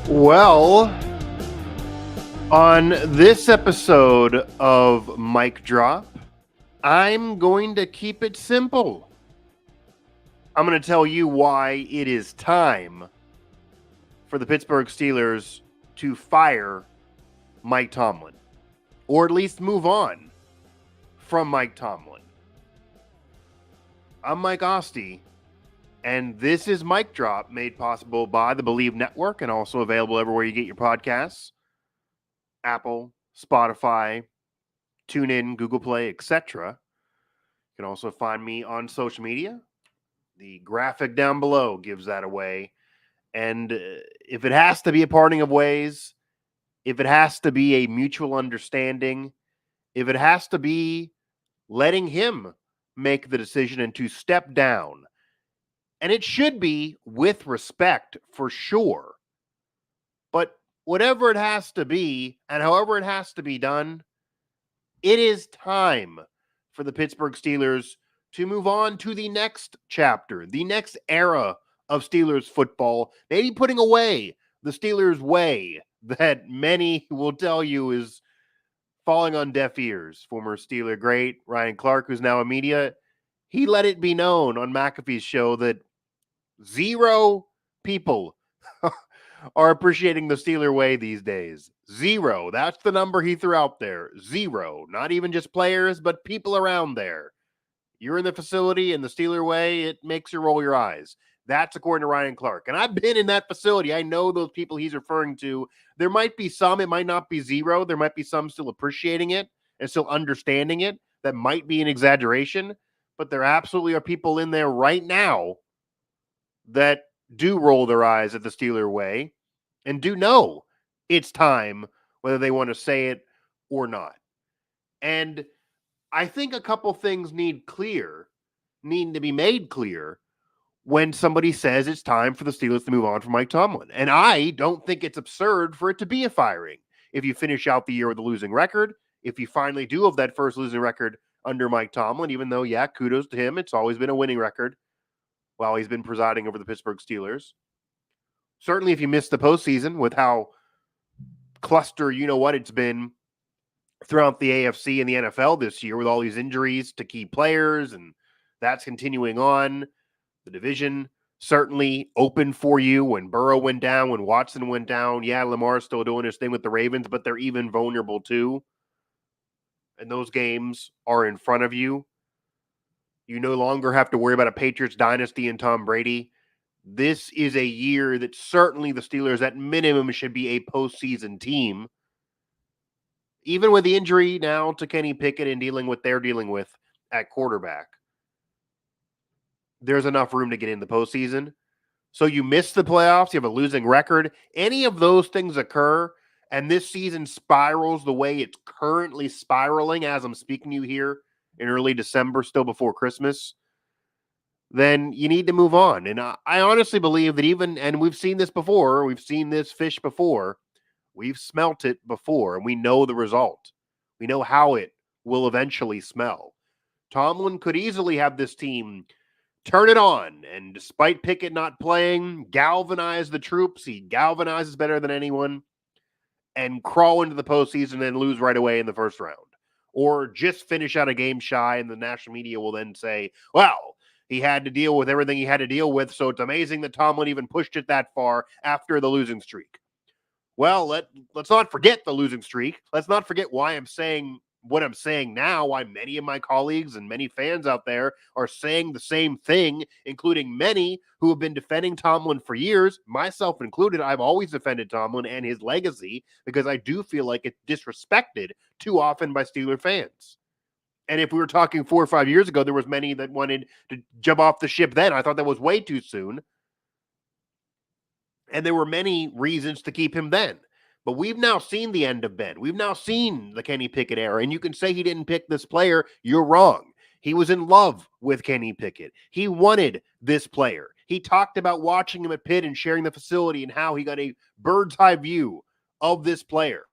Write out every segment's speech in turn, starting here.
Well, on this episode of Mic Drop, I'm going to keep it simple. I'm going to tell you why it is time for the Pittsburgh Steelers to fire Mike Tomlin, or at least move on from Mike Tomlin. I'm Mike Asti, and this is Mic Drop, made possible by the Believe Network and also available everywhere you get your podcasts. Apple, Spotify, TuneIn, Google Play, etc. You can also find me on social media. The graphic down below gives that away. And if it has to be a parting of ways, if it has to be a mutual understanding, if it has to be letting him make the decision and to step down, and it should be with respect for sure. But whatever it has to be, and however it has to be done, it is time for the Pittsburgh Steelers to move on to the next chapter, the next era of Steelers football, maybe putting away the Steelers way that many will tell you is falling on deaf ears. Former Steeler great Ryan Clark, who's now in media, he let it be known on McAfee's show that 0 people are appreciating the Steeler way these days. 0. That's the number he threw out there. 0. Not even just players, but people around there. You're in the facility and the Steeler way, it makes you roll your eyes. That's according to Ryan Clark. And I've been in that facility. I know those people he's referring to. There might be some, it might not be 0. There might be some still appreciating it and still understanding it. That might be an exaggeration, but there absolutely are people in there right now that do roll their eyes at the Steeler way and do know it's time, whether they want to say it or not. And I think a couple things need to be made clear when somebody says it's time for the Steelers to move on from Mike Tomlin. And I don't think it's absurd for it to be a firing. If you finish out the year with a losing record, if you finally do have that first losing record under Mike Tomlin, even though, yeah, kudos to him, it's always been a winning record while he's been presiding over the Pittsburgh Steelers. Certainly if you missed the postseason with how cluster, it's been throughout the AFC and the NFL this year with all these injuries to key players, and that's continuing on. The division certainly open for you when Burrow went down, when Watson went down. Yeah, Lamar's still doing his thing with the Ravens, but they're even vulnerable too. And those games are in front of you. You no longer have to worry about a Patriots dynasty and Tom Brady. This is a year that certainly the Steelers at minimum should be a postseason team. Even with the injury now to Kenny Pickett and dealing with they're dealing with at quarterback, there's enough room to get in the postseason. So you miss the playoffs, you have a losing record. Any of those things occur, and this season spirals the way it's currently spiraling as I'm speaking to you here in early December, still before Christmas, then you need to move on. And I honestly believe that and we've seen this before, we've seen this fish before, we've smelt it before, and we know the result. We know how it will eventually smell. Tomlin could easily have this team turn it on, and despite Pickett not playing, galvanize the troops. He galvanizes better than anyone, and crawl into the postseason and lose right away in the first round. Or just finish out a game shy, and the national media will then say, well, he had to deal with everything he had to deal with, so it's amazing that Tomlin even pushed it that far after the losing streak. Well, let's not forget the losing streak. Let's not forget why I'm saying what I'm saying now, why many of my colleagues and many fans out there are saying the same thing, including many who have been defending Tomlin for years, myself included. I've always defended Tomlin and his legacy because I do feel like it's disrespected too often by Steeler fans. And if we were talking 4 or 5 years ago, there was many that wanted to jump off the ship then. I thought that was way too soon. And there were many reasons to keep him then. But we've now seen the end of Ben. We've now seen the Kenny Pickett era. And you can say he didn't pick this player. You're wrong. He was in love with Kenny Pickett. He wanted this player. He talked about watching him at Pitt and sharing the facility and how he got a bird's eye view of this player.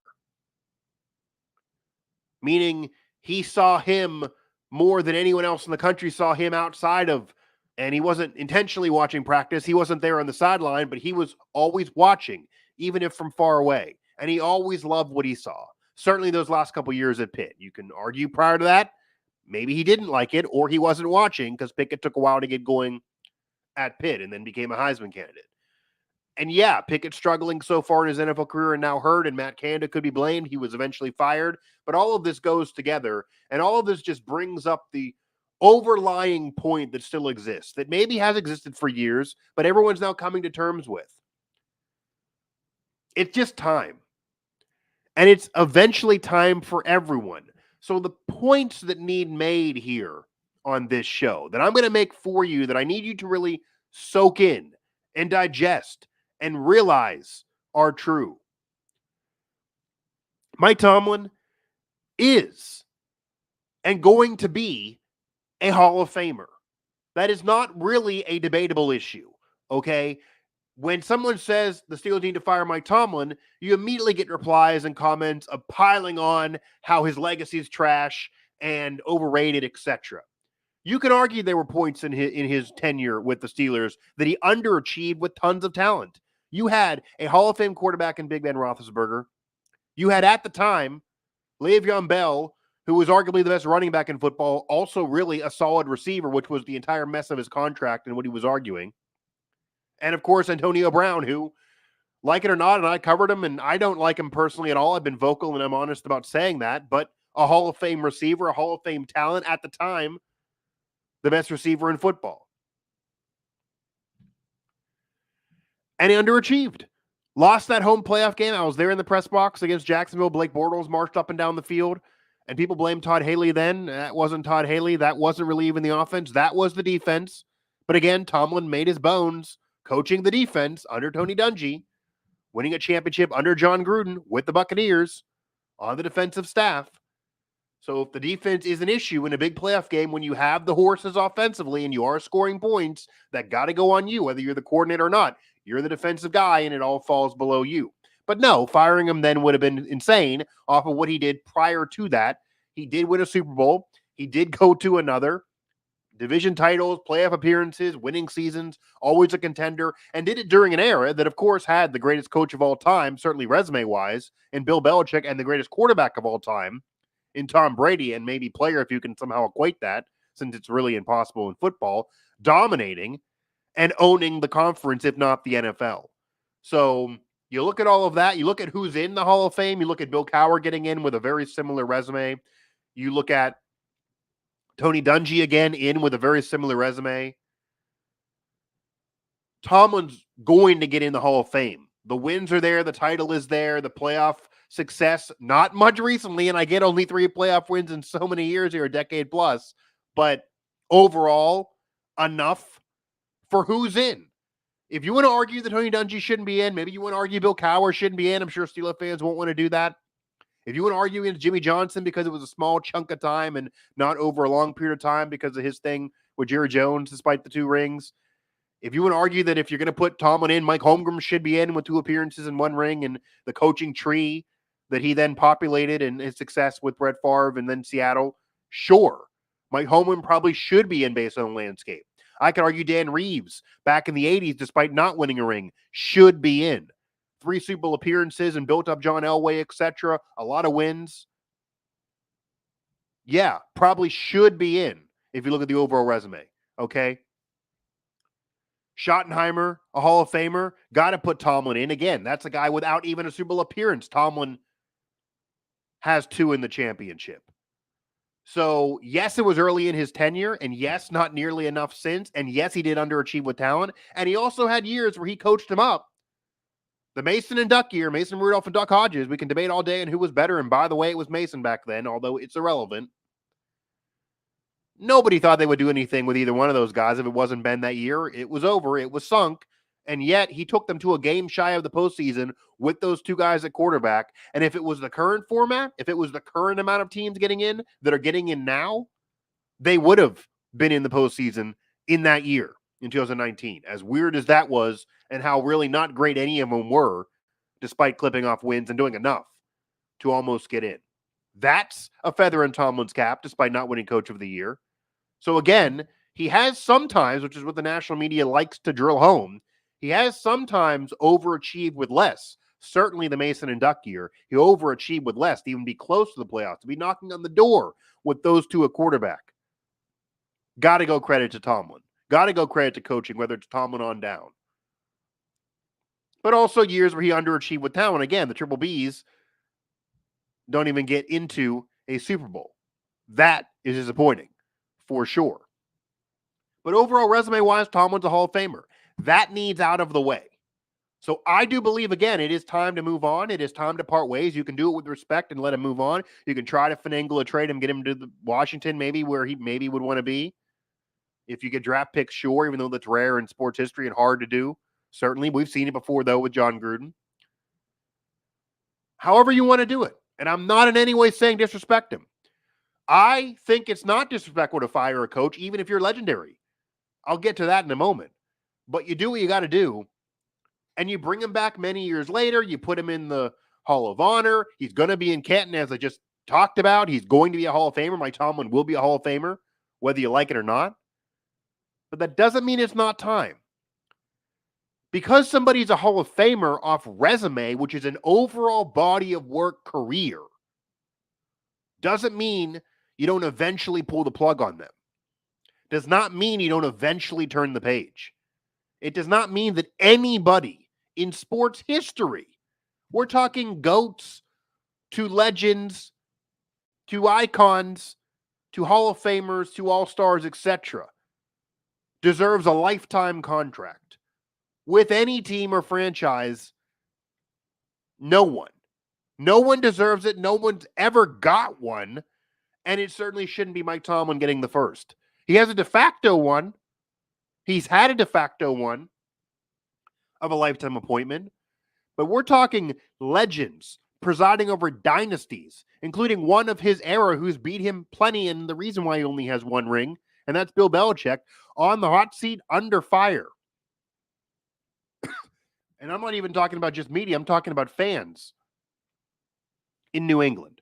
Meaning he saw him more than anyone else in the country saw him outside of And he wasn't intentionally watching practice. He wasn't there on the sideline, but he was always watching, even if from far away. And he always loved what he saw. Certainly those last couple years at Pitt. You can argue prior to that, maybe he didn't like it or he wasn't watching because Pickett took a while to get going at Pitt and then became a Heisman candidate. And yeah, Pickett struggling so far in his NFL career and now hurt, and Matt Canada could be blamed. He was eventually fired. But all of this goes together, and all of this just brings up the overlying point that still exists, that maybe has existed for years, but everyone's now coming to terms with. It's just time. And it's eventually time for everyone. So the points that need made here on this show that I'm going to make for you, that I need you to really soak in and digest and realize are true. Mike Tomlin is and going to be a Hall of Famer. That is not really a debatable issue, okay? When someone says the Steelers need to fire Mike Tomlin, you immediately get replies and comments of piling on how his legacy is trash and overrated, etc. You can argue there were points in his tenure with the Steelers that he underachieved with tons of talent. You had a Hall of Fame quarterback in Big Ben Roethlisberger. You had at the time Le'Veon Bell, who was arguably the best running back in football, also really a solid receiver, which was the entire mess of his contract and what he was arguing. And of course, Antonio Brown, who, like it or not, and I covered him, and I don't like him personally at all. I've been vocal and I'm honest about saying that, but a Hall of Fame receiver, a Hall of Fame talent at the time, the best receiver in football. And he underachieved. Lost that home playoff game. I was there in the press box against Jacksonville. Blake Bortles marched up and down the field, and people blamed Todd Haley then. That wasn't Todd Haley. That wasn't really even the offense. That was the defense. But again, Tomlin made his bones coaching the defense under Tony Dungy, winning a championship under John Gruden with the Buccaneers on the defensive staff. So if the defense is an issue in a big playoff game when you have the horses offensively and you are scoring points, that got to go on you, whether you're the coordinator or not. You're the defensive guy and it all falls below you. But no, firing him then would have been insane off of what he did prior to that. He did win a Super Bowl. He did go to another. Division titles, playoff appearances, winning seasons, always a contender, and did it during an era that, of course, had the greatest coach of all time, certainly resume-wise, in Bill Belichick, and the greatest quarterback of all time in Tom Brady, and maybe player if you can somehow equate that, since it's really impossible in football, dominating and owning the conference, if not the NFL. So you look at all of that, you look at who's in the Hall of Fame, you look at Bill Cowher getting in with a very similar resume, you look at Tony Dungy again in with a very similar resume. Tomlin's going to get in the Hall of Fame. The wins are there. The title is there. The playoff success, not much recently, and I get only 3 playoff wins in so many years here, a decade plus. But overall, enough for who's in. If you want to argue that Tony Dungy shouldn't be in, maybe you want to argue Bill Cowher shouldn't be in. I'm sure Steelers fans won't want to do that. If you want to argue against Jimmy Johnson because it was a small chunk of time and not over a long period of time because of his thing with Jerry Jones, despite the 2 rings. If you want to argue that if you're going to put Tomlin in, Mike Holmgren should be in with 2 appearances and 1 ring and the coaching tree that he then populated and his success with Brett Favre and then Seattle, sure. Mike Holmgren probably should be in based on the landscape. I could argue Dan Reeves back in the 80s, despite not winning a ring, should be in. 3 Super Bowl appearances and built up John Elway, etc. A lot of wins. Yeah, probably should be in if you look at the overall resume. Okay. Schottenheimer, a Hall of Famer, got to put Tomlin in. Again, that's a guy without even a Super Bowl appearance. Tomlin has 2 in the championship. So, yes, it was early in his tenure, and yes, not nearly enough since, and yes, he did underachieve with talent, and he also had years where he coached him up. The Mason and Duck year, Mason Rudolph and Duck Hodges, we can debate all day on who was better, and by the way, it was Mason back then, although it's irrelevant. Nobody thought they would do anything with either one of those guys if it wasn't Ben that year. It was over. It was sunk. And yet he took them to a game shy of the postseason with those 2 guys at quarterback. And if it was the current format, if it was the current amount of teams getting in that are getting in now, they would have been in the postseason in that year in 2019. As weird as that was and how really not great any of them were, despite clipping off wins and doing enough to almost get in. That's a feather in Tomlin's cap, despite not winning Coach of the Year. So again, He has sometimes, which is what the national media likes to drill home, he has sometimes overachieved with less. Certainly the Mason and Duck year, he overachieved with less to even be close to the playoffs, to be knocking on the door with those two at quarterback. Got to go credit to Tomlin. Got to go credit to coaching, whether it's Tomlin on down. But also years where he underachieved with talent. Again, the Triple Bs don't even get into a Super Bowl. That is disappointing, for sure. But overall, resume-wise, Tomlin's a Hall of Famer. That needs out of the way. So I do believe, again, it is time to move on. It is time to part ways. You can do it with respect and let him move on. You can try to finagle a trade and get him to Washington, maybe where he maybe would want to be. If you get draft picks, sure, even though that's rare in sports history and hard to do. Certainly. We've seen it before, though, with John Gruden. However you want to do it. And I'm not in any way saying disrespect him. I think it's not disrespectful to fire a coach, even if you're legendary. I'll get to that in a moment. But you do what you got to do. And you bring him back many years later. You put him in the Hall of Honor. He's going to be in Canton, as I just talked about. He's going to be a Hall of Famer. Mike Tomlin will be a Hall of Famer, whether you like it or not. But that doesn't mean it's not time. Because somebody's a Hall of Famer off resume, which is an overall body of work career, doesn't mean you don't eventually pull the plug on them. Does not mean you don't eventually turn the page. It does not mean that anybody in sports history, we're talking GOATs to legends to icons to Hall of Famers to All-Stars, etc., deserves a lifetime contract. With any team or franchise, no one. No one deserves it. No one's ever got one. And it certainly shouldn't be Mike Tomlin getting the first. He has a de facto one. He's had a de facto one of a lifetime appointment. But we're talking legends presiding over dynasties, including one of his era who's beat him plenty, and the reason why he only has one ring, and that's Bill Belichick, on the hot seat under fire. And I'm not even talking about just media. I'm talking about fans in New England.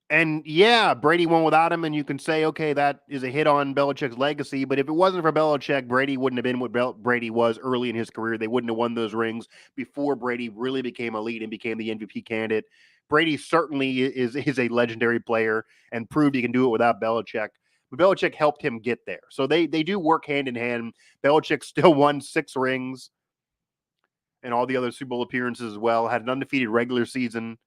And yeah, Brady won without him, and you can say, okay, that is a hit on Belichick's legacy. But if it wasn't for Belichick, Brady wouldn't have been what Brady was early in his career. They wouldn't have won those rings before Brady really became elite and became the MVP candidate. Brady certainly is a legendary player and proved he can do it without Belichick. But Belichick helped him get there. So they do work hand in hand. Belichick still won 6 rings and all the other Super Bowl appearances as well. Had an undefeated regular season.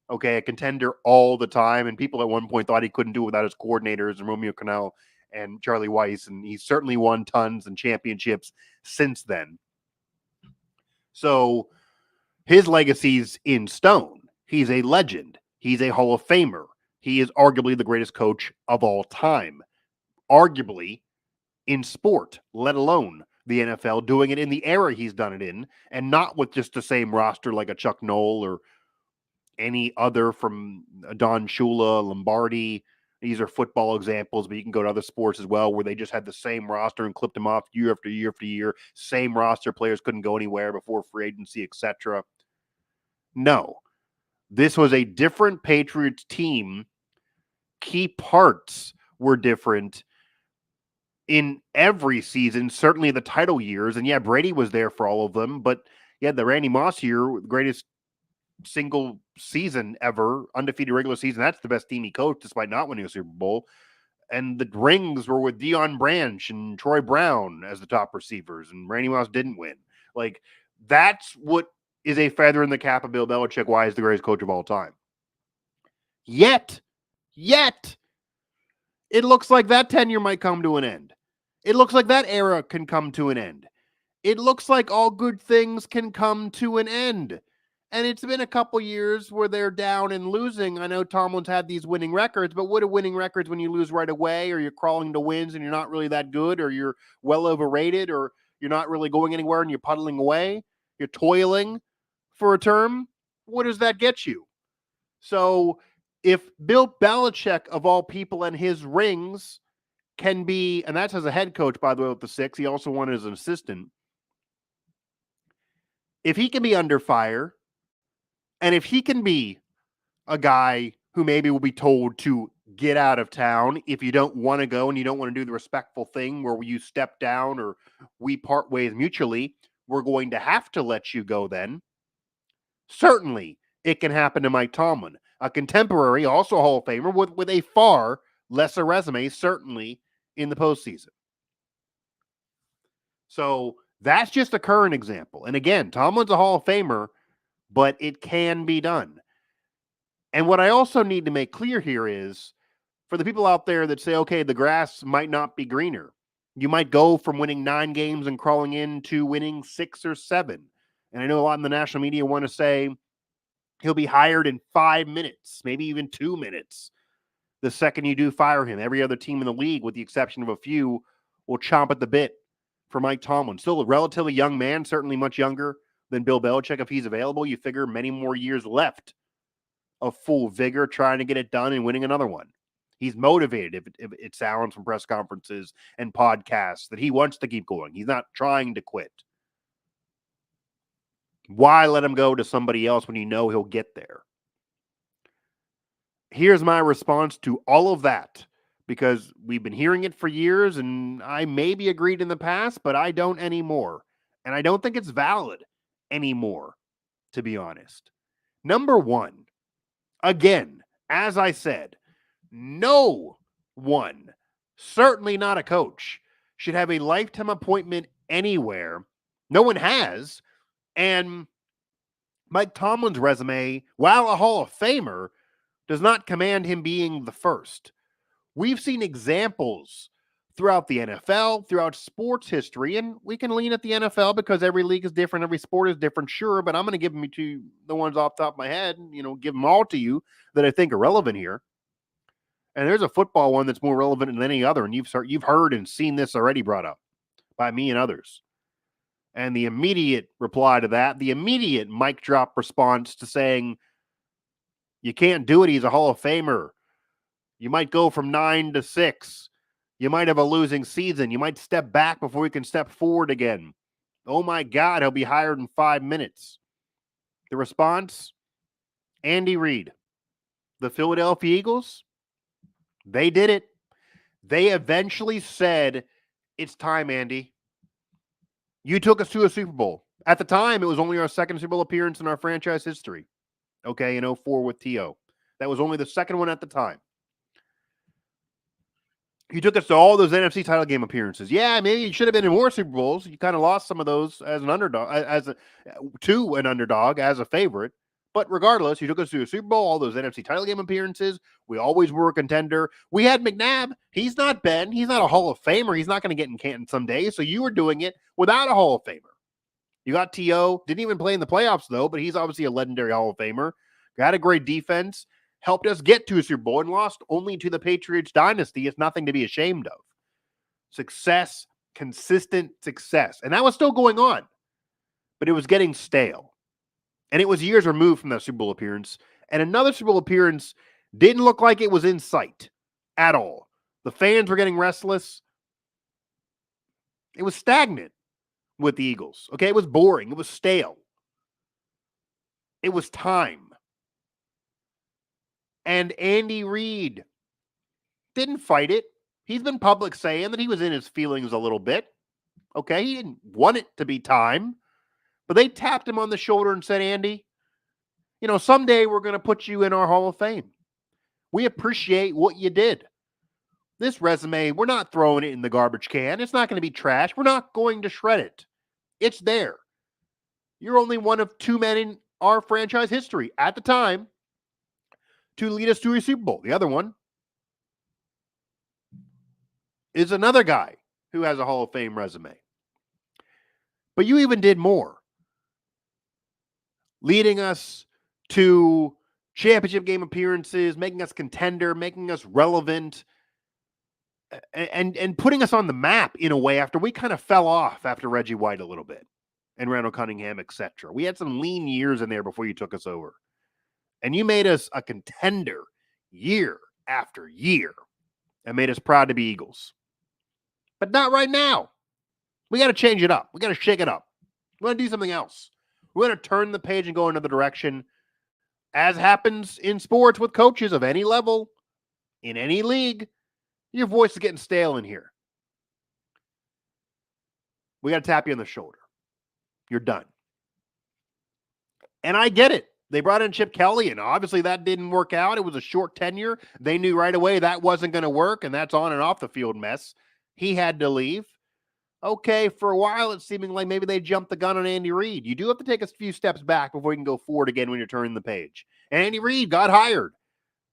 Okay, a contender all the time. And people at one point thought he couldn't do it without his coordinators and Romeo Crennel and Charlie Weiss. And he's certainly won tons and championships since then. So his legacy's in stone. He's a legend. He's a Hall of Famer. He is arguably the greatest coach of all time. Arguably in sport, let alone the NFL, doing it in the era he's done it in, and not with just the same roster like a Chuck Noll or any other from Don Shula, Lombardi. These are football examples, but you can go to other sports as well where they just had the same roster and clipped them off year after year after year. Same roster, players couldn't go anywhere before free agency, etc. No, this was a different Patriots team. Key parts were different in every season, certainly the title years. And yeah, Brady was there for all of them, but yeah, the Randy Moss year, the greatest single season ever, undefeated regular season. That's the best team he coached, despite not winning a Super Bowl. And the rings were with Deion Branch and Troy Brown as the top receivers, and Randy Moss didn't win. Like, that's what is a feather in the cap of Bill Belichick, why he's the greatest coach of all time. Yet, it looks like that tenure might come to an end. It looks like that era can come to an end. It looks like all good things can come to an end. And it's been a couple years where they're down and losing. I know Tomlin's had these winning records, but what are winning records when you lose right away, or you're crawling to wins and you're not really that good, or you're well overrated, or you're not really going anywhere and you're puddling away, you're toiling for a term? What does that get you? So if Bill Belichick, of all people, and his rings can be, and that's as a head coach, by the way, with the 6, he also won as an assistant. If he can be under fire, and if he can be a guy who maybe will be told to get out of town if you don't want to go and you don't want to do the respectful thing where you step down or we part ways mutually. We're going to have to let you go then. Certainly, it can happen to Mike Tomlin, a contemporary, also a Hall of Famer, with a far lesser resume, certainly in the postseason. So that's just a current example. And again, Tomlin's a Hall of Famer, but it can be done. And what I also need to make clear here is, for the people out there that say, okay, the grass might not be greener. You might go from winning 9 games and crawling into winning 6 or 7. And I know a lot in the national media want to say he'll be hired in 5 minutes, maybe even 2 minutes. The second you do fire him, every other team in the league, with the exception of a few, will chomp at the bit for Mike Tomlin. Still a relatively young man, certainly much younger than Bill Belichick. If he's available, you figure many more years left of full vigor trying to get it done and winning another one. He's motivated, if it sounds from press conferences and podcasts, that he wants to keep going. He's not trying to quit. Why let him go to somebody else when you know he'll get there? Here's my response to all of that, because we've been hearing it for years, and I maybe agreed in the past, but I don't anymore. And I don't think it's valid anymore, to be honest. Number one, again, as I said, no one, certainly not a coach, should have a lifetime appointment anywhere. No one has. And Mike Tomlin's resume, while a Hall of Famer, does not command him being the first. We've seen examples throughout the NFL, throughout sports history, and we can lean at the NFL because every league is different, every sport is different, sure, but I'm going to give them to the ones off the top of my head, give them all to you that I think are relevant here. And there's a football one that's more relevant than any other, and you've heard and seen this already brought up by me and others. And the immediate reply to that, the immediate mic drop response to saying, you can't do it, he's a Hall of Famer. You might go from 9 to 6. You might have a losing season. You might step back before you can step forward again. Oh my God, he'll be hired in 5 minutes. The response, Andy Reid. The Philadelphia Eagles, they did it. They eventually said, it's time, Andy. You took us to a Super Bowl. At the time, it was only our second Super Bowl appearance in our franchise history. Okay, in 2004 with T.O. That was only the second one at the time. You took us to all those NFC title game appearances. Yeah, maybe you should have been in more Super Bowls. You kind of lost some of those as an underdog, to an underdog as a favorite. But regardless, you took us to a Super Bowl, all those NFC title game appearances. We always were a contender. We had McNabb. He's not Ben. He's not a Hall of Famer. He's not going to get in Canton someday. So you were doing it without a Hall of Famer. You got T.O. Didn't even play in the playoffs, though, but he's obviously a legendary Hall of Famer. Got a great defense. Helped us get to a Super Bowl and lost only to the Patriots dynasty. It's nothing to be ashamed of. Success, consistent success. And that was still going on, but it was getting stale. And it was years removed from that Super Bowl appearance. And another Super Bowl appearance didn't look like it was in sight at all. The fans were getting restless. It was stagnant with the Eagles. Okay, it was boring. It was stale. It was time. And Andy Reid didn't fight it. He's been public saying that he was in his feelings a little bit. Okay, he didn't want it to be time. But they tapped him on the shoulder and said, Andy, someday we're going to put you in our Hall of Fame. We appreciate what you did. This resume, we're not throwing it in the garbage can. It's not going to be trash. We're not going to shred it. It's there. You're only one of 2 men in our franchise history at the time to lead us to a Super Bowl. The other one is another guy who has a Hall of Fame resume. But you even did more. Leading us to championship game appearances, making us contender, making us relevant, and putting us on the map in a way after we kind of fell off after Reggie White a little bit and Randall Cunningham, etc. We had some lean years in there before you took us over. And you made us a contender year after year and made us proud to be Eagles. But not right now. We got to change it up. We got to shake it up. We want to do something else. We're going to turn the page and go another direction, as happens in sports with coaches of any level. in any league, your voice is getting stale in here. We got to tap you on the shoulder. You're done. And I get it. They brought in Chip Kelly, and obviously that didn't work out. It was a short tenure. They knew right away that wasn't going to work, and that's on and off the field mess. He had to leave. Okay, for a while, it's seeming like maybe they jumped the gun on Andy Reid. You do have to take a few steps back before you can go forward again when you're turning the page. And Andy Reid got hired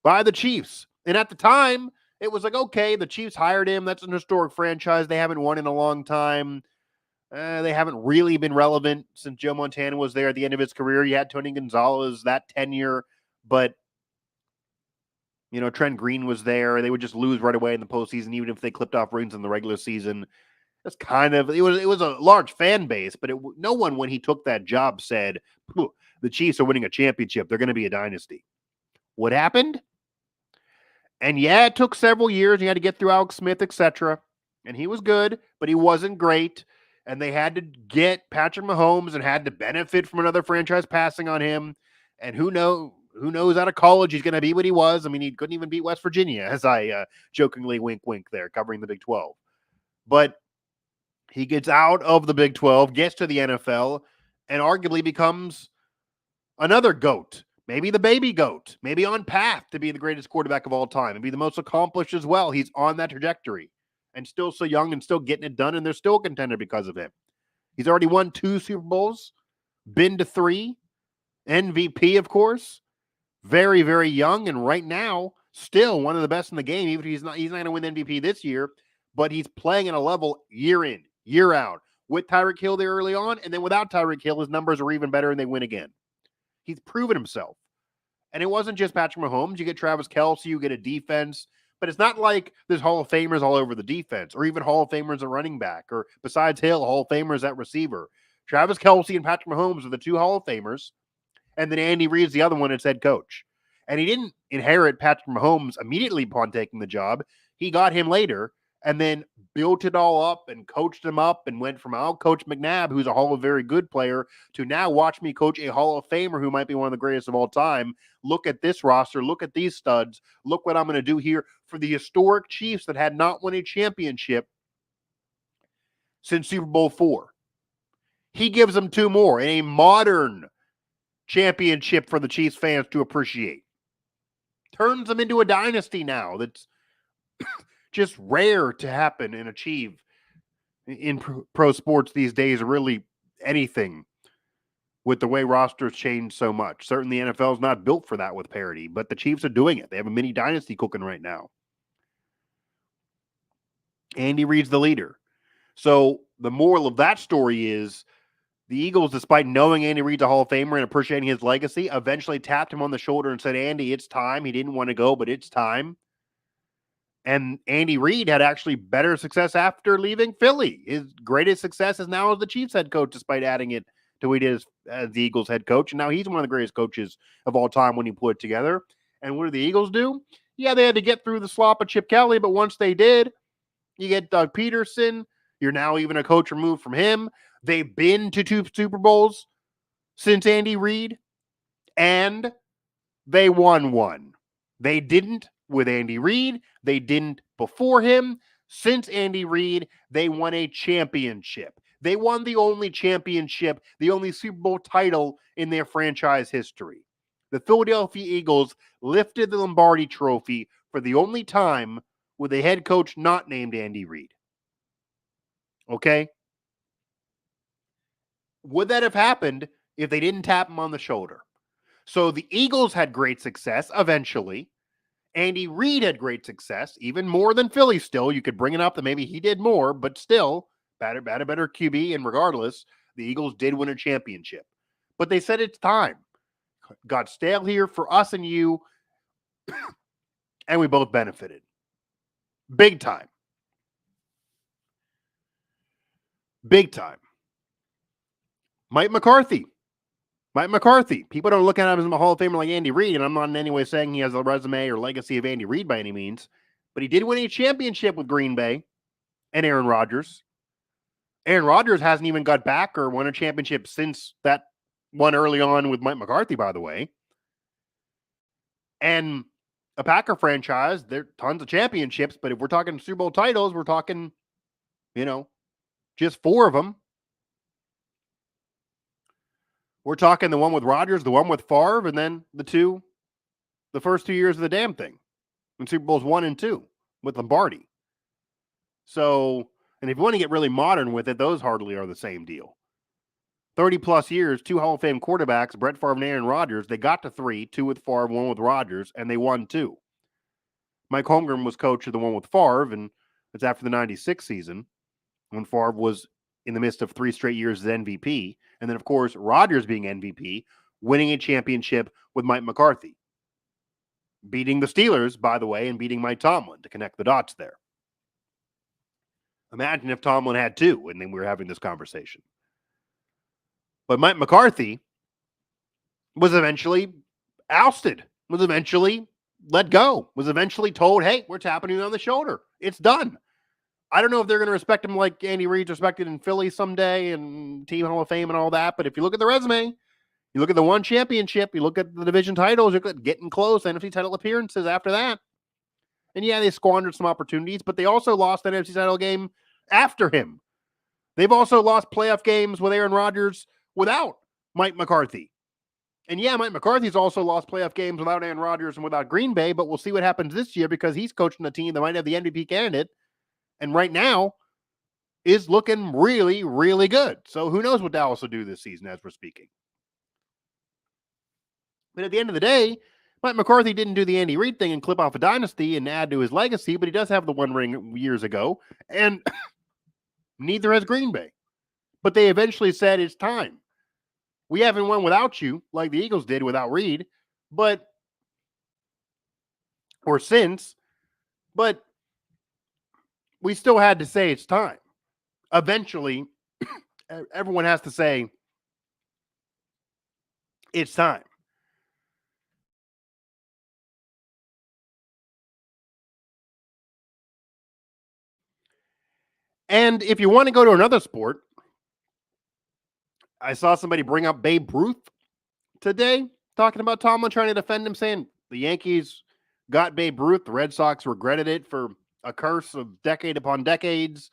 by the Chiefs. And at the time, it was like, okay, the Chiefs hired him. That's an historic franchise. They haven't won in a long time. They haven't really been relevant since Joe Montana was there at the end of his career. You had Tony Gonzalez, that tenure, but Trent Green was there. They would just lose right away in the postseason, even if they clipped off rings in the regular season. That's it was a large fan base, but no one when he took that job said, the Chiefs are winning a championship. They're going to be a dynasty. What happened? And yeah, it took several years. You had to get through Alex Smith, etc. And he was good, but he wasn't great. And they had to get Patrick Mahomes and had to benefit from another franchise passing on him. And who knows out of college he's going to be what he was. I mean, he couldn't even beat West Virginia, as I jokingly wink there, covering the Big 12. But he gets out of the Big 12, gets to the NFL, and arguably becomes another GOAT. Maybe the baby GOAT. Maybe on path to be the greatest quarterback of all time and be the most accomplished as well. He's on that trajectory and still so young and still getting it done, and they're still a contender because of him. He's already won 2 Super Bowls, been to 3, MVP, of course. Very, very young, and right now, still one of the best in the game, even if he's not going to win MVP this year, but he's playing at a level year in, year out. With Tyreek Hill there early on, and then without Tyreek Hill, his numbers are even better and they win again. He's proven himself. And it wasn't just Patrick Mahomes. You get Travis Kelce, you get a defense. But it's not like there's Hall of Famers all over the defense or even Hall of Famers at running back or besides Hill, Hall of Famers at receiver. Travis Kelce and Patrick Mahomes are the 2 Hall of Famers. And then Andy Reid's the other one as head coach. And he didn't inherit Patrick Mahomes immediately upon taking the job. He got him later and then built it all up and coached him up and went from I'll coach McNabb, who's a Hall of very good player, to now watch me coach a Hall of Famer who might be one of the greatest of all time. Look at this roster. Look at these studs. Look what I'm going to do here for the historic Chiefs that had not won a championship since Super Bowl IV. He gives them 2 more in a modern championship for the Chiefs fans to appreciate. Turns them into a dynasty now that's just rare to happen and achieve in pro sports these days, or really anything with the way rosters change so much. Certainly the NFL is not built for that with parity, but the Chiefs are doing it. They have a mini dynasty cooking right now. Andy Reid's the leader. So the moral of that story is the Eagles, despite knowing Andy Reid's a Hall of Famer and appreciating his legacy, eventually tapped him on the shoulder and said, Andy, it's time. He didn't want to go, but it's time. And Andy Reid had actually better success after leaving Philly. His greatest success is now as the Chiefs head coach, despite adding it to what he did as the Eagles head coach. And now he's one of the greatest coaches of all time when you put it together. And what do the Eagles do? Yeah, they had to get through the slop of Chip Kelly, but once they did, you get Doug Peterson. You're now even a coach removed from him. They've been to 2 Super Bowls since Andy Reid, and they won 1. They didn't with Andy Reid. They didn't before him. Since Andy Reid, they won a championship. They won the only championship, the only Super Bowl title in their franchise history. The Philadelphia Eagles lifted the Lombardi Trophy for the only time with a head coach not named Andy Reid. Okay? Would that have happened if they didn't tap him on the shoulder? So the Eagles had great success eventually. Andy Reid had great success, even more than Philly still. You could bring it up that maybe he did more, but still, better QB, and regardless, the Eagles did win a championship. But they said it's time. Got stale here for us and you, and we both benefited. Big time. Big time. Mike McCarthy. People don't look at him as a Hall of Famer like Andy Reid, and I'm not in any way saying he has a resume or legacy of Andy Reid by any means, but he did win a championship with Green Bay and Aaron Rodgers. Aaron Rodgers hasn't even got back or won a championship since that one early on with Mike McCarthy, by the way. And a Packer franchise, there are tons of championships, but if we're talking Super Bowl titles, we're talking, just 4 of them. We're talking the one with Rodgers, the one with Favre, and then the first 2 years of the damn thing in Super Bowls 1 and 2 with Lombardi. So, and if you want to get really modern with it, those hardly are the same deal. 30 plus years, 2 Hall of Fame quarterbacks, Brett Favre and Aaron Rodgers. They got to 3, 2 with Favre, 1 with Rodgers, and they won 2. Mike Holmgren was coach of the one with Favre, and it's after the 96 season when Favre was in the midst of 3 straight years as MVP. And then, of course, Rodgers being MVP, winning a championship with Mike McCarthy. Beating the Steelers, by the way, and beating Mike Tomlin to connect the dots there. Imagine if Tomlin had 2 and then we were having this conversation. But Mike McCarthy was eventually ousted, was eventually let go, was eventually told, hey, we're tapping you on the shoulder. It's done. I don't know if they're going to respect him like Andy Reid's respected in Philly someday and Team Hall of Fame and all that. But if you look at the resume, you look at the 1 championship, you look at the division titles, you look at getting close, NFC title appearances after that. And yeah, they squandered some opportunities, but they also lost an NFC title game after him. They've also lost playoff games with Aaron Rodgers without Mike McCarthy. And yeah, Mike McCarthy's also lost playoff games without Aaron Rodgers and without Green Bay, but we'll see what happens this year because he's coaching a team that might have the MVP candidate. And right now is looking really, really good. So who knows what Dallas will do this season as we're speaking. But at the end of the day, Mike McCarthy didn't do the Andy Reid thing and clip off a dynasty and add to his legacy, but he does have the 1 ring years ago. And neither has Green Bay. But they eventually said it's time. We haven't won without you, like the Eagles did without Reid, or since, but we still had to say it's time. Eventually, everyone has to say it's time. And if you want to go to another sport, I saw somebody bring up Babe Ruth today, talking about Tomlin trying to defend him, saying the Yankees got Babe Ruth. The Red Sox regretted it for a curse of decade upon decades.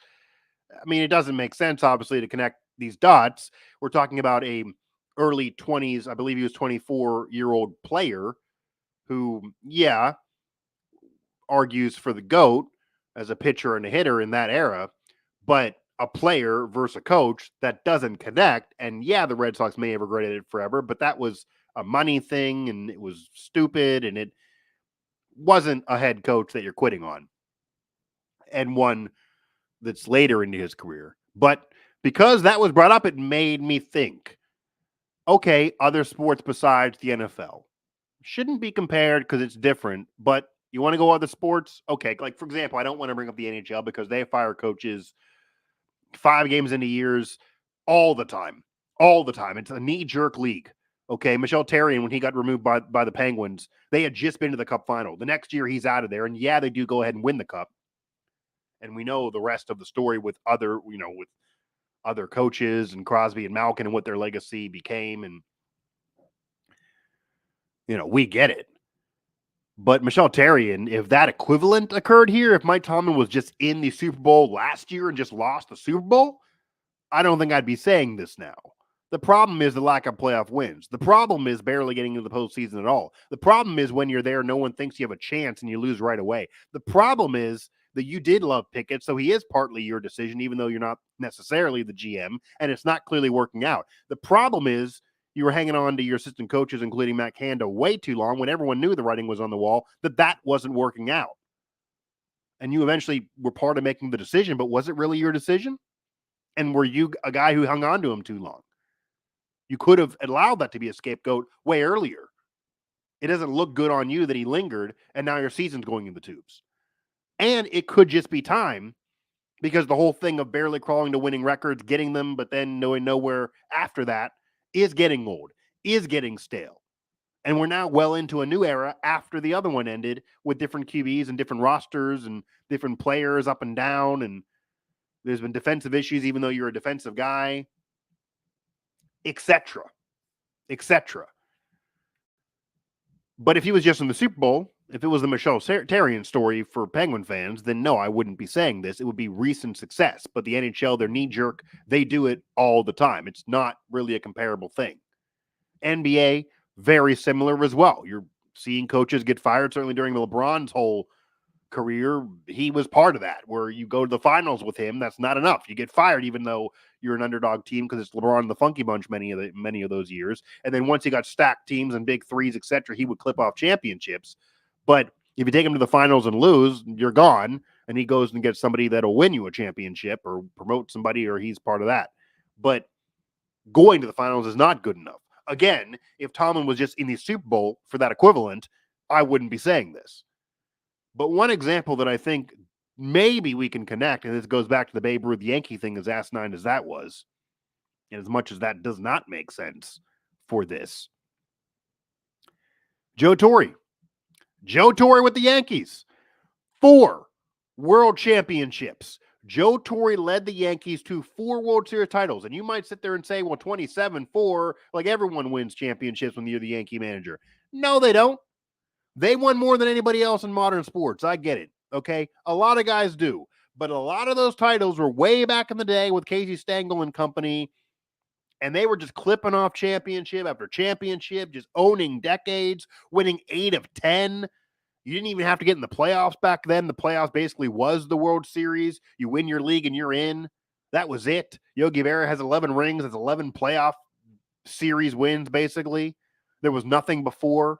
I mean, it doesn't make sense, obviously, to connect these dots. We're talking about a early 20s, I believe he was 24-year-old player who, argues for the GOAT as a pitcher and a hitter in that era, but a player versus a coach that doesn't connect. And yeah, the Red Sox may have regretted it forever, but that was a money thing and it was stupid and it wasn't a head coach that you're quitting on and one that's later into his career. But because that was brought up, it made me think, okay, other sports besides the NFL shouldn't be compared because it's different, but you want to go other sports? Okay, like for example, I don't want to bring up the NHL because they fire coaches 5 games into years all the time. All the time. It's a knee-jerk league. Okay, Michel Therrien, when he got removed by the Penguins, they had just been to the Cup final. The next year, he's out of there, and yeah, they do go ahead and win the Cup. And we know the rest of the story with other coaches and Crosby and Malkin and what their legacy became, and we get it. But Michel Therrien, if that equivalent occurred here, if Mike Tomlin was just in the Super Bowl last year and just lost the Super Bowl, I don't think I'd be saying this now. The problem is the lack of playoff wins. The problem is barely getting into the postseason at all. The problem is when you're there, no one thinks you have a chance and you lose right away. The problem is that you did love Pickett, so he is partly your decision, even though you're not necessarily the GM, and it's not clearly working out. The problem is you were hanging on to your assistant coaches, including Matt Canada, way too long when everyone knew the writing was on the wall that wasn't working out. And you eventually were part of making the decision, but was it really your decision? And were you a guy who hung on to him too long? You could have allowed that to be a scapegoat way earlier. It doesn't look good on you that he lingered, and now your season's going in the tubes. And it could just be time because the whole thing of barely crawling to winning records, getting them, but then knowing nowhere after that is getting old, is getting stale. And we're now well into a new era after the other one ended with different QBs and different rosters and different players up and down. And there's been defensive issues, even though you're a defensive guy, etc., etc. But if he was just in the Super Bowl If it was the Michelle Therrien story for Penguin fans, then no, I wouldn't be saying this. It would be recent success. But the NHL, they're knee jerk. They do it all the time. It's not really a comparable thing. NBA, very similar as well. You're seeing coaches get fired. Certainly during LeBron's whole career, he was part of that, where you go to the finals with him. That's not enough. You get fired even though you're an underdog team because it's LeBron and the Funky Bunch many of those years. And then once he got stacked teams and big threes, etc., he would clip off championships. But if you take him to the finals and lose, you're gone. And he goes and gets somebody that'll win you a championship or promote somebody, or he's part of that. But going to the finals is not good enough. Again, if Tomlin was just in the Super Bowl for that equivalent, I wouldn't be saying this. But one example that I think maybe we can connect, and this goes back to the Babe Ruth Yankee thing, as asinine as that was, and as much as that does not make sense for this. Joe Torre. Joe Torre with the Yankees. 4 world championships. Joe Torre led the Yankees to 4 World Series titles. And you might sit there and say, well, 27-4, like everyone wins championships when you're the Yankee manager. No, they don't. They won more than anybody else in modern sports. I get it. Okay. A lot of guys do. But a lot of those titles were way back in the day with Casey Stengel and company. And they were just clipping off championship after championship, just owning decades, winning 8 of 10. You didn't even have to get in the playoffs back then. The playoffs basically was the World Series. You win your league and you're in. That was it. Yogi Berra has 11 rings. That's 11 playoff series wins, basically. There was nothing before.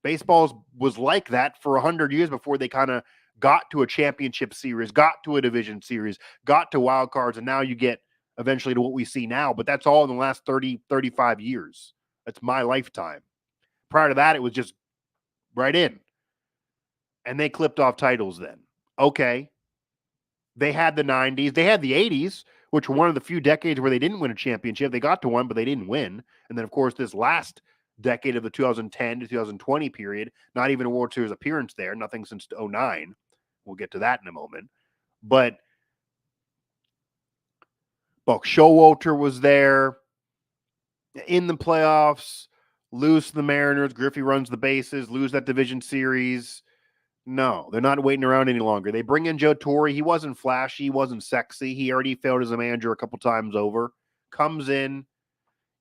Baseball was like that for 100 years before they kind of got to a championship series, got to a division series, got to wild cards, and now you get eventually to what we see now. But that's all in the last 30, 35 years. That's my lifetime. Prior to that, it was just right in. And they clipped off titles then. Okay. They had the 90s. They had the 80s, which were one of the few decades where they didn't win a championship. They got to one, but they didn't win. And then, of course, this last decade of the 2010 to 2020 period, not even a World Series appearance there, nothing since 2009. We'll get to that in a moment. But Buck Showalter was there in the playoffs, lose to the Mariners. Griffey runs the bases, lose that division series. No, they're not waiting around any longer. They bring in Joe Torre. He wasn't flashy. He wasn't sexy. He already failed as a manager a couple times over. Comes in.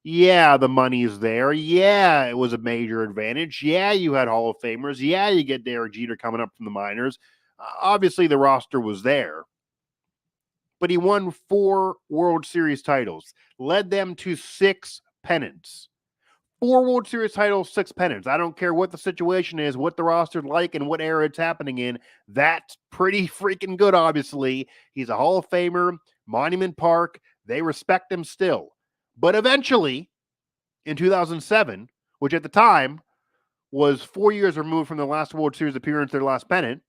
Yeah, the money's there. Yeah, it was a major advantage. Yeah, you had Hall of Famers. Yeah, you get Derek Jeter coming up from the minors. Obviously, the roster was there. But he won 4 World Series titles, led them to 6 pennants. 4 World Series titles, 6 pennants. I don't care what the situation is, what the roster's like, and what era it's happening in. That's pretty freaking good, obviously. He's a Hall of Famer, Monument Park. They respect him still. But eventually, in 2007, which at the time was 4 years removed from the last World Series appearance, their last pennant,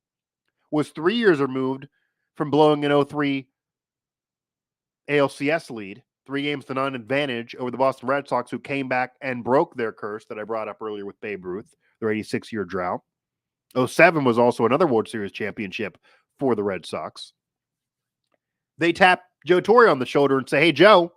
was 3 years removed from blowing an 0-3 ALCS lead, 3-0 advantage over the Boston Red Sox, who came back and broke their curse that I brought up earlier with Babe Ruth, their 86-year drought. 07 was also another World Series championship for the Red Sox. They tap Joe Torre on the shoulder and say, hey, Joe,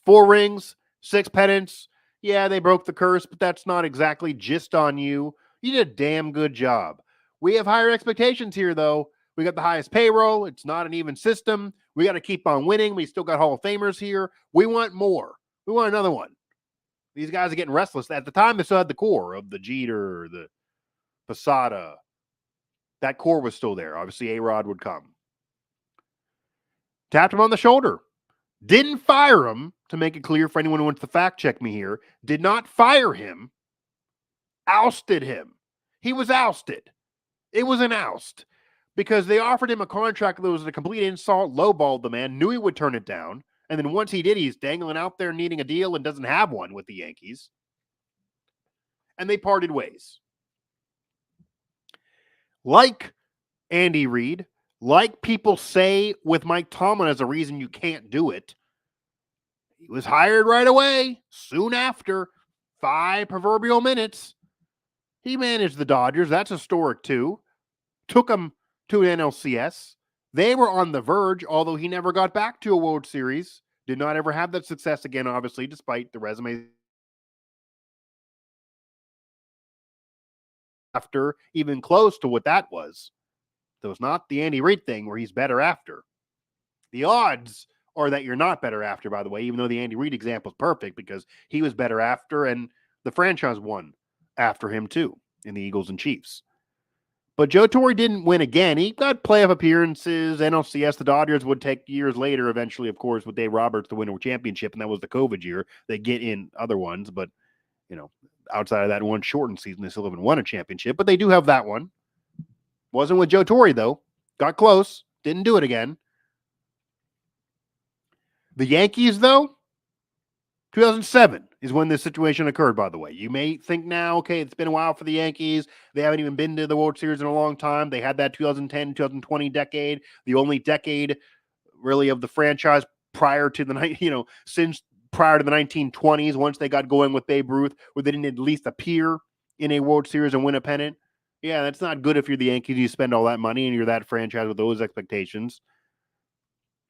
4 rings, 6 pennants. Yeah, they broke the curse, but that's not exactly just on you. You did a damn good job. We have higher expectations here, though. We got the highest payroll. It's not an even system. We got to keep on winning. We still got Hall of Famers here. We want more. We want another one. These guys are getting restless. At the time, they still had the core of the Jeter, the Posada. That core was still there. Obviously, A-Rod would come. Tapped him on the shoulder. Didn't fire him, to make it clear for anyone who wants to fact check me here. Did not fire him. Ousted him. He was ousted. It was an oust. Because they offered him a contract that was a complete insult, lowballed the man, knew he would turn it down, and then once he did, he's dangling out there needing a deal and doesn't have one with the Yankees. And they parted ways. Like Andy Reid, like people say with Mike Tomlin as a reason you can't do it, he was hired right away, soon after, 5 proverbial minutes. He managed the Dodgers. That's historic too. Took them to an NLCS. They were on the verge, although he never got back to a World Series. Did not ever have that success again, obviously, despite the resume after even close to what that was. So it's not the Andy Reid thing where he's better after. The odds are that you're not better after, by the way, even though the Andy Reid example is perfect because he was better after and the franchise won after him too in the Eagles and Chiefs. But Joe Torre didn't win again. He got playoff appearances, NLCS. The Dodgers would take years later, eventually, of course, with Dave Roberts to win a championship, and that was the COVID year. They get in other ones, but, outside of that one shortened season, they still haven't won a championship. But they do have that one. Wasn't with Joe Torre, though. Got close. Didn't do it again. The Yankees, though, 2007 is when this situation occurred, by the way. You may think now, okay, it's been a while for the Yankees. They haven't even been to the World Series in a long time. They had that 2010, 2020 decade, the only decade really of the franchise prior to the, since prior to the 1920s, once they got going with Babe Ruth, where they didn't at least appear in a World Series and win a pennant. Yeah, that's not good if you're the Yankees. You spend all that money and you're that franchise with those expectations.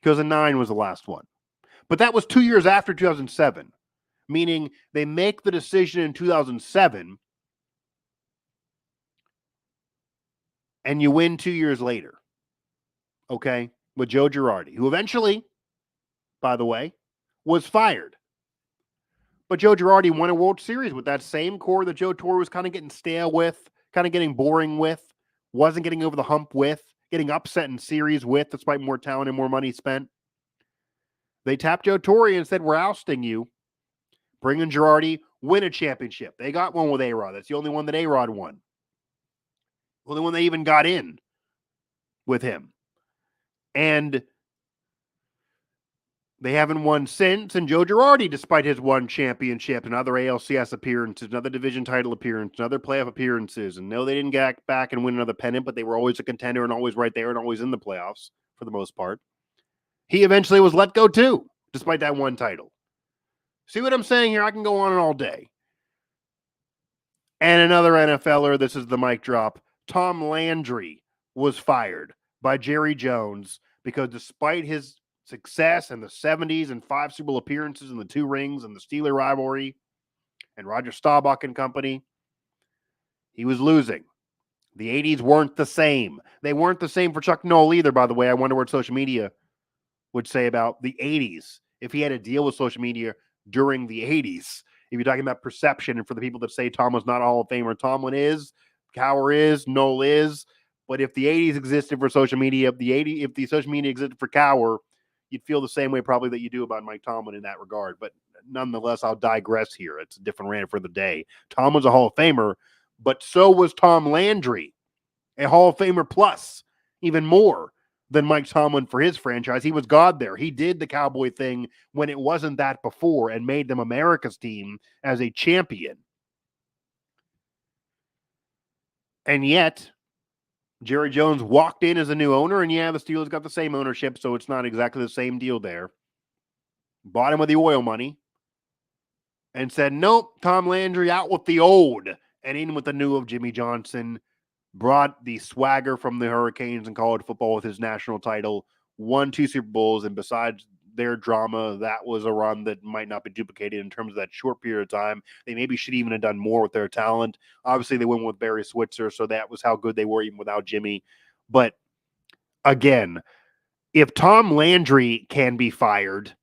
2009 was the last one. But that was 2 years after 2007, meaning they make the decision in 2007 and you win 2 years later, okay, with Joe Girardi, who eventually, by the way, was fired. But Joe Girardi won a World Series with that same core that Joe Torre was kind of getting stale with, kind of getting boring with, wasn't getting over the hump with, getting upset in series with, despite more talent and more money spent. They tapped Joe Torre and said, we're ousting you. Bring in Girardi, win a championship. They got one with A-Rod. That's the only one that A-Rod won. Only one they even got in with him. And they haven't won since. And Joe Girardi, despite his one championship, another ALCS appearances, another division title appearance, another playoff appearances. And no, they didn't get back and win another pennant, but they were always a contender and always right there and always in the playoffs for the most part. He eventually was let go too, despite that one title. See what I'm saying here? I can go on all day. And another NFLer, this is the mic drop. Tom Landry was fired by Jerry Jones because despite his success in the 70s and 5 Super Bowl appearances and the 2 rings and the Steeler rivalry and Roger Staubach and company, he was losing. The 80s weren't the same. They weren't the same for Chuck Noll either, by the way. I wonder what social media would say about the 80s if he had to deal with social media during the 80s. If you're talking about perception, and for the people that say Tom was not a Hall of Famer, Tomlin is, Cowher is, Noll is. But if the 80s existed for social media, if the social media existed for Cowher, you'd feel the same way probably that you do about Mike Tomlin in that regard. But nonetheless, I'll digress here. It's a different rant for the day. Tom was a Hall of Famer, but so was Tom Landry, a Hall of Famer plus, even more than Mike Tomlin for his franchise. He was God there. He did the Cowboy thing when it wasn't that before and made them America's team as a champion. And yet, Jerry Jones walked in as a new owner, and yeah, the Steelers got the same ownership, so it's not exactly the same deal there. Bought him with the oil money and said, nope, Tom Landry out with the old and in with the new of Jimmy Johnson. Brought the swagger from the Hurricanes in college football with his national title, won 2 Super Bowls, and besides their drama, that was a run that might not be duplicated in terms of that short period of time. They maybe should even have done more with their talent. Obviously, they went with Barry Switzer, so that was how good they were even without Jimmy. But again, if Tom Landry can be fired,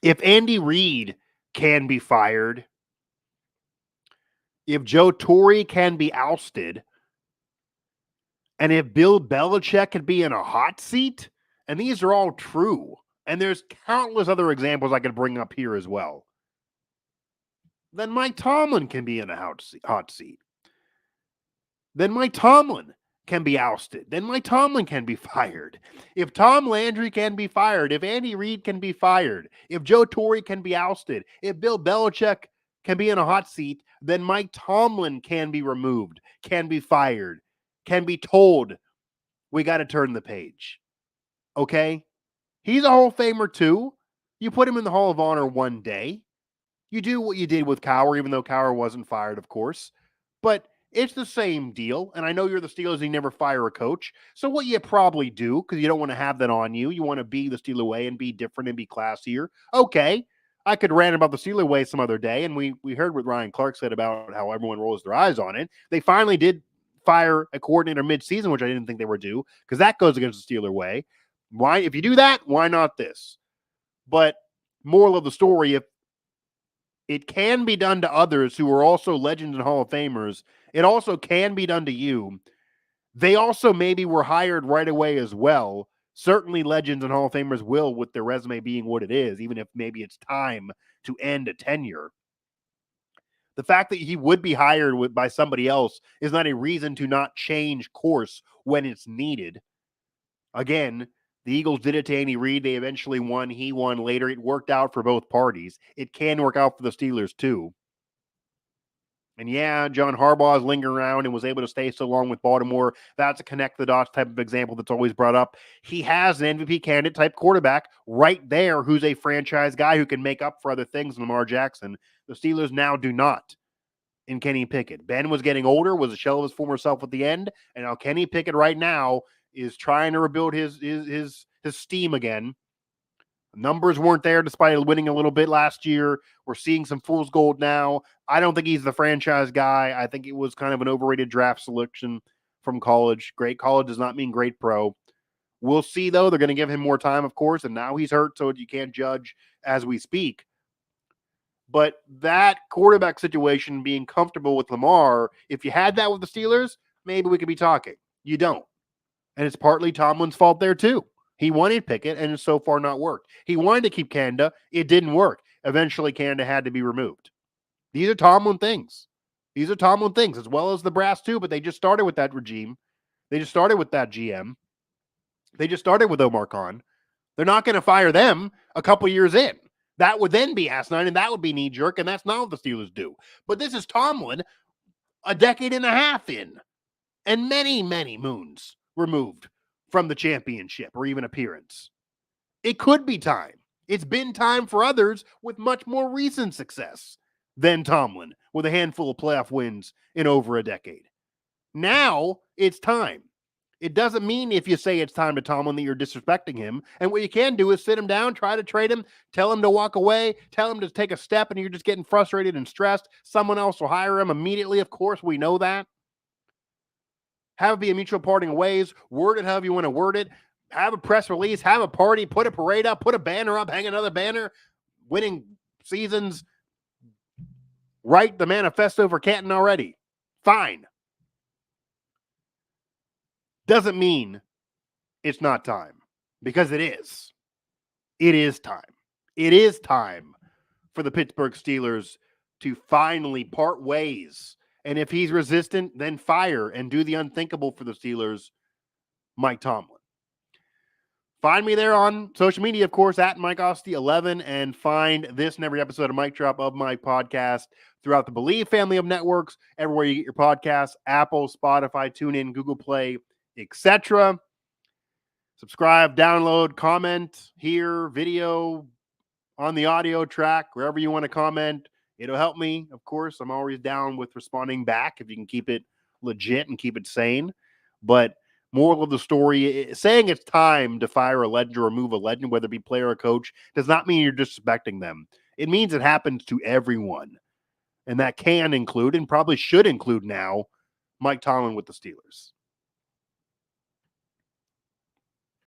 if Andy Reid can be fired, if Joe Torre can be ousted, and if Bill Belichick could be in a hot seat, and these are all true, and there's countless other examples I could bring up here as well, then Mike Tomlin can be in a hot seat. Then Mike Tomlin can be ousted. Then Mike Tomlin can be fired. If Tom Landry can be fired, if Andy Reid can be fired, if Joe Torre can be ousted, if Bill Belichick can be in a hot seat, then Mike Tomlin can be removed, can be fired, can be told, we got to turn the page. Okay? He's a Hall of Famer too. You put him in the Hall of Honor one day. You do what you did with Cowher, even though Cowher wasn't fired, of course. But it's the same deal. And I know you're the Steelers and you never fire a coach. So what you probably do, because you don't want to have that on you, you want to be the Steeler way and be different and be classier. Okay. I could rant about the Steeler way some other day, and we heard what Ryan Clark said about how everyone rolls their eyes on it. They finally did fire a coordinator mid-season, which I didn't think they were due, because that goes against the Steeler way. Why, if you do that, why not this? But moral of the story, if it can be done to others who are also legends and Hall of Famers, it also can be done to you. They also maybe were hired right away as well. Certainly legends and Hall of Famers will, with their resume being what it is, even if maybe it's time to end a tenure. The fact that he would be hired by somebody else is not a reason to not change course when it's needed. Again, the Eagles did it to Andy Reid. They eventually won. He won later. It worked out for both parties. It can work out for the Steelers too. And yeah, John Harbaugh is lingering around and was able to stay so long with Baltimore. That's a connect the dots type of example that's always brought up. He has an MVP candidate type quarterback right there who's a franchise guy who can make up for other things in Lamar Jackson. The Steelers now do not in Kenny Pickett. Ben was getting older, was a shell of his former self at the end, and now Kenny Pickett right now is trying to rebuild his steam again. Numbers weren't there despite winning a little bit last year. We're seeing some fool's gold now. I don't think he's the franchise guy. I think it was kind of an overrated draft selection from college. Great college does not mean great pro. We'll see, though. They're going to give him more time, of course, and now he's hurt, so you can't judge as we speak. But that quarterback situation, being comfortable with Lamar, if you had that with the Steelers, maybe we could be talking. You don't. And it's partly Tomlin's fault there, too. He wanted Pickett, and it's so far not worked. He wanted to keep Canada. It didn't work. Eventually, Canada had to be removed. These are Tomlin things. These are Tomlin things, as well as the brass, too, but they just started with that regime. They just started with that GM. They just started with Omar Khan. They're not going to fire them a couple years in. That would then be asinine, and that would be knee-jerk, and that's not what the Steelers do. But this is Tomlin a decade and a half in, and many, many moons removed from the championship or even appearance. It could be time. It's been time for others with much more recent success than Tomlin, with a handful of playoff wins in over a decade. Now it's time. It doesn't mean if you say it's time to Tomlin that you're disrespecting him. And what you can do is sit him down, try to trade him, tell him to walk away, tell him to take a step, and you're just getting frustrated and stressed. Someone else will hire him immediately. Of course, we know that. Have it be a mutual parting of ways. Word it however you want to word it. Have a press release. Have a party. Put a parade up. Put a banner up. Hang another banner. Winning seasons. Write the manifesto for Canton already. Fine. Doesn't mean it's not time. Because it is. It is time. It is time for the Pittsburgh Steelers to finally part ways. And if he's resistant, then fire and do the unthinkable for the Steelers, Mike Tomlin. Find me there on social media, of course, at Mike Asti 11, and find this and every episode of Mike Drop of my podcast throughout the Believe family of networks, everywhere you get your podcasts, Apple, Spotify, TuneIn, Google Play, etc. Subscribe, download, comment, hear, video, on the audio track, wherever you want to comment. It'll help me, of course. I'm always down with responding back if you can keep it legit and keep it sane. But moral of the story, saying it's time to fire a legend or remove a legend, whether it be player or coach, does not mean you're disrespecting them. It means it happens to everyone. And that can include, and probably should include now, Mike Tomlin with the Steelers.